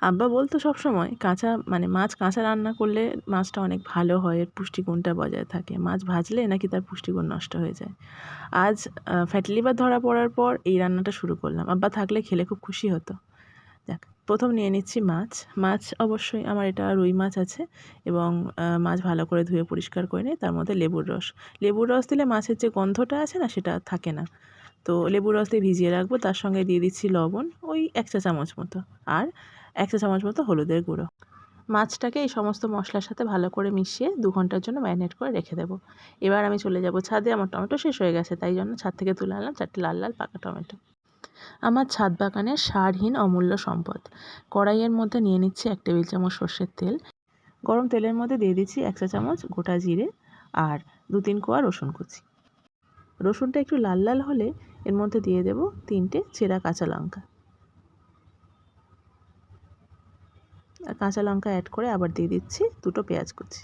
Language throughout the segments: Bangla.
আব্বা বলতো সবসময় কাঁচা মানে মাছ কাঁচা রান্না করলে মাছটা অনেক ভালো হয়, এর পুষ্টিগুণটা বজায় থাকে। মাছ ভাজলে নাকি তার পুষ্টিগুণ নষ্ট হয়ে যায়। আজ ফ্যাটি লিভার ধরা পড়ার পর এই রান্নাটা শুরু করলাম। আব্বা থাকলে খেলে খুব খুশি হতো। দেখ, প্রথম নিয়ে নিচ্ছি মাছ। মাছ অবশ্যই আমার এটা রুই মাছ আছে এবং মাছ ভালো করে ধুয়ে পরিষ্কার করে নিয়ে তার মধ্যে লেবুর রস। লেবুর রস দিলে মাছের যে গন্ধটা আছে না সেটা থাকে না। তো লেবুর রস দিয়ে ভিজিয়ে রাখবো। তার সঙ্গে দিয়ে দিচ্ছি লবণ, ওই ১ চা চামচ মতো। আর ১ চা চামচ মতো হলুদের গুঁড়ো। মাছটাকে এই সমস্ত মশলার সাথে ভালো করে মিশিয়ে ২ ঘন্টার জন্য ম্যারিনেট করে রেখে দেবো। এবার আমি চলে যাব ছাদে। আমার টমেটো শেষ হয়ে গেছে, তাই জন্য ছাদ থেকে তুলে আনলাম ৪টে লাল লাল পাকা টমেটো। আমার ছাদ বাগানের সারহীন অমূল্য সম্পদ। কড়াইয়ের মধ্যে নিয়ে নিচ্ছি ১ টেবিল চামচ সর্ষের তেল। গরম তেলের মধ্যে দিয়ে দিচ্ছি ১ চা চামচ গোটা জিরে আর ২-৩ কোয়া রসুন কুচি। রসুনটা একটু লাল লাল হলে এর মধ্যে দিয়ে দেব ৩টে চেরা কাঁচা লঙ্কা। কাঁচা লঙ্কা অ্যাড করে আবার দিয়ে দিচ্ছি ২টো পেঁয়াজ কুচি।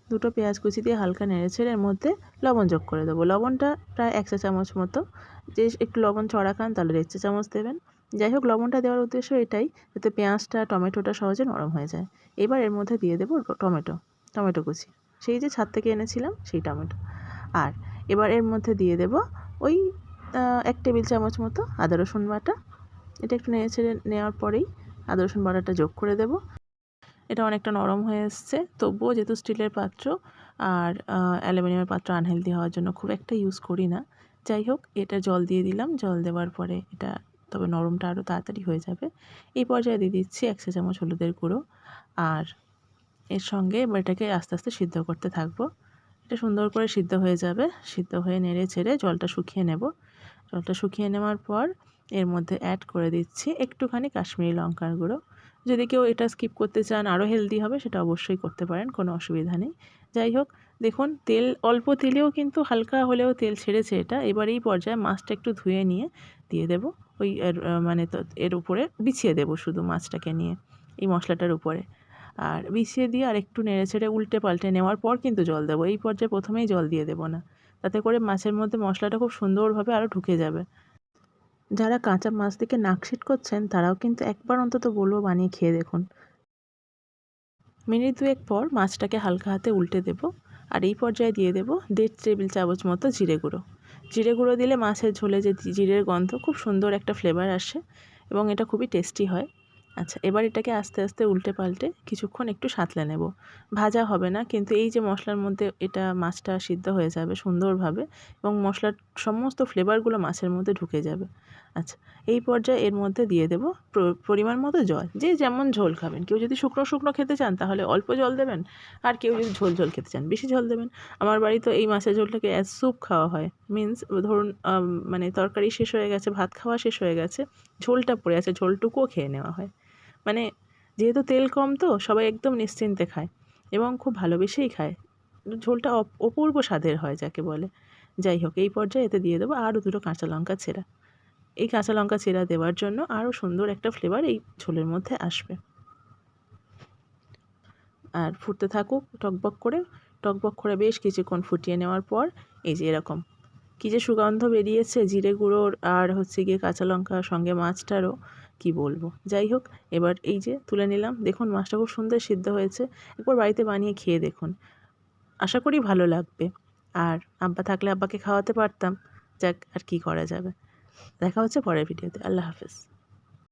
২টো পেঁয়াজ কুচি দিয়ে হালকা নেড়েচেড়ে এর মধ্যে লবণ যোগ করে দেবো। লবণটা প্রায় ১ চা চামচ মতো। যে একটু লবণ চড়া খান তাহলে ১.৫ চা চামচ দেবেন। যাই হোক, লবণটা দেওয়ার উদ্দেশ্য এটাই যাতে পেঁয়াজটা টমেটোটা সহজে নরম হয়ে যায়। এবার এর মধ্যে দিয়ে দেবো টমেটো কুচি। সেই যে ছাদ থেকে এনেছিলাম সেই টমেটো। আর এবার এর মধ্যে দিয়ে দেবো ওই ১ টেবিল চামচ মতো আদা রসুন বাটা। এটা একটু নেড়েচেড়ে নেওয়ার পরেই আদা রসুন বাটাটা যোগ করে দেবো। এটা অনেকটা নরম হয়ে এসছে, তবুও যেহেতু স্টিলের পাত্র আর অ্যালুমিনিয়ামের পাত্র আনহেলদি হওয়ার জন্য খুব একটা ইউজ করি না। যাই হোক, এটা জল দিয়ে দিলাম। জল দেওয়ার পরে এটা তবে নরমটা আরও তাড়াতাড়ি হয়ে যাবে। এই পর্যায়ে দিয়ে দিচ্ছি ১ চা চামচ হলুদের গুঁড়ো। আর এর সঙ্গে এবার এটাকে আস্তে আস্তে সিদ্ধ করতে থাকবো। এটা সুন্দর করে সিদ্ধ হয়ে যাবে। সিদ্ধ হয়ে নেড়ে ছেড়ে জলটা শুকিয়ে নেব। জলটা শুকিয়ে নেওয়ার পর এর মধ্যে অ্যাড করে দিচ্ছি একটুখানি কাশ্মীরি লঙ্কার গুঁড়ো। যদি কেউ এটা স্কিপ করতে চান, আরও হেলদি হবে, সেটা অবশ্যই করতে পারেন, কোনো অসুবিধা নেই। যাই হোক, দেখুন তেল অল্প তেলেও কিন্তু হালকা হলেও তেল ছেড়েছে এটা। এবার এই পর্যায়ে মাছটা একটু ধুয়ে নিয়ে দিয়ে দেবো ওই মানে এর উপরে বিছিয়ে দেবো শুধু মাছটাকে নিয়ে এই মশলাটার উপরে। আর বিছিয়ে দিয়ে আর একটু নেড়েচেড়ে উল্টে পাল্টে নেওয়ার পর কিন্তু জল দেবো। এই পর্যায়ে প্রথমেই জল দিয়ে দেবো না, তাতে করে মাছের মধ্যে মশলাটা খুব সুন্দরভাবে আরও ঢুকে যাবে। যারা কাঁচা মাছ দেখে নাকশিট করছেন তারাও কিন্তু একবার অন্তত বলবো বানিয়ে খেয়ে দেখুন। মিনিট ২ পর মাছটাকে হালকা হাতে উল্টে দেবো। আর এই পর্যায়ে দিয়ে দেবো ১.৫ টেবিল চামচ মতো জিরে গুঁড়ো। জিরে গুঁড়ো দিলে মাছের ঝোলে যে জিরের গন্ধ, খুব সুন্দর একটা ফ্লেভার আসে এবং এটা খুবই টেস্টি হয়। আচ্ছা, এবার এটাকে আস্তে আস্তে উল্টে পাল্টে কিছুক্ষণ একটু সাঁতলে নেব। ভাজা হবে না, কিন্তু এই যে মশলার মধ্যে এটা মাছটা সিদ্ধ হয়ে যাবে সুন্দরভাবে এবং মশলার সমস্ত ফ্লেভারগুলো মাছের মধ্যে ঢুকে যাবে। আচ্ছা, এই পর্যায়ে এর মধ্যে দিয়ে দেবো পরিমাণ মতো জল। যে যেমন ঝোল খাবেন, কেউ যদি শুকনো শুকনো খেতে চান তাহলে অল্প জল দেবেন, আর কেউ যদি ঝোল ঝোল খেতে চান বেশি ঝোল দেবেন। আমার বাড়িতে এই মাছের ঝোলটাকে অ্যাজ স্যুপ খাওয়া হয়। মিন্স ধরুন মানে তরকারি শেষ হয়ে গেছে, ভাত খাওয়া শেষ হয়ে গেছে, ঝোলটা পড়ে আছে, ঝোলটুকুও খেয়ে নেওয়া হয়। মানে যেহেতু তেল কম তো সবাই একদম নিশ্চিন্তে খায় এবং খুব ভালোবেসেই খায়। ঝোলটা অপূর্ব স্বাদের হয় যাকে বলে। যাই হোক, এই পর্যায়ে এতে দিয়ে দেবো আরও ২টো কাঁচা লঙ্কা চেরা। এই কাঁচা লঙ্কা চেরা দেওয়ার জন্য আরও সুন্দর একটা ফ্লেভার এই ঝোলের মধ্যে আসবে। আর ফুটতে থাকুক টকবক করে। টকবক করে বেশ কিছুক্ষণ ফুটিয়ে নেওয়ার পর এই যে এরকম কী যে সুগন্ধ বেরিয়েছে জিরে গুঁড়োর আর হচ্ছে গিয়ে কাঁচা লঙ্কার সঙ্গে মাছটারও, কি বলবো। যাই হোক, এবার এই যে তুলে নিলাম। দেখুন মাছটা খুব সুন্দর সিদ্ধ হয়েছে। একবার বাড়িতে বানিয়ে খেয়ে দেখুন, আশা করি ভালো লাগবে। আর আব্বা থাকলে আব্বাকে খাওয়াতে পারতাম। যাক, আর কি করা যাবে। দেখা হচ্ছে পরের ভিডিওতে। আল্লাহ হাফেজ।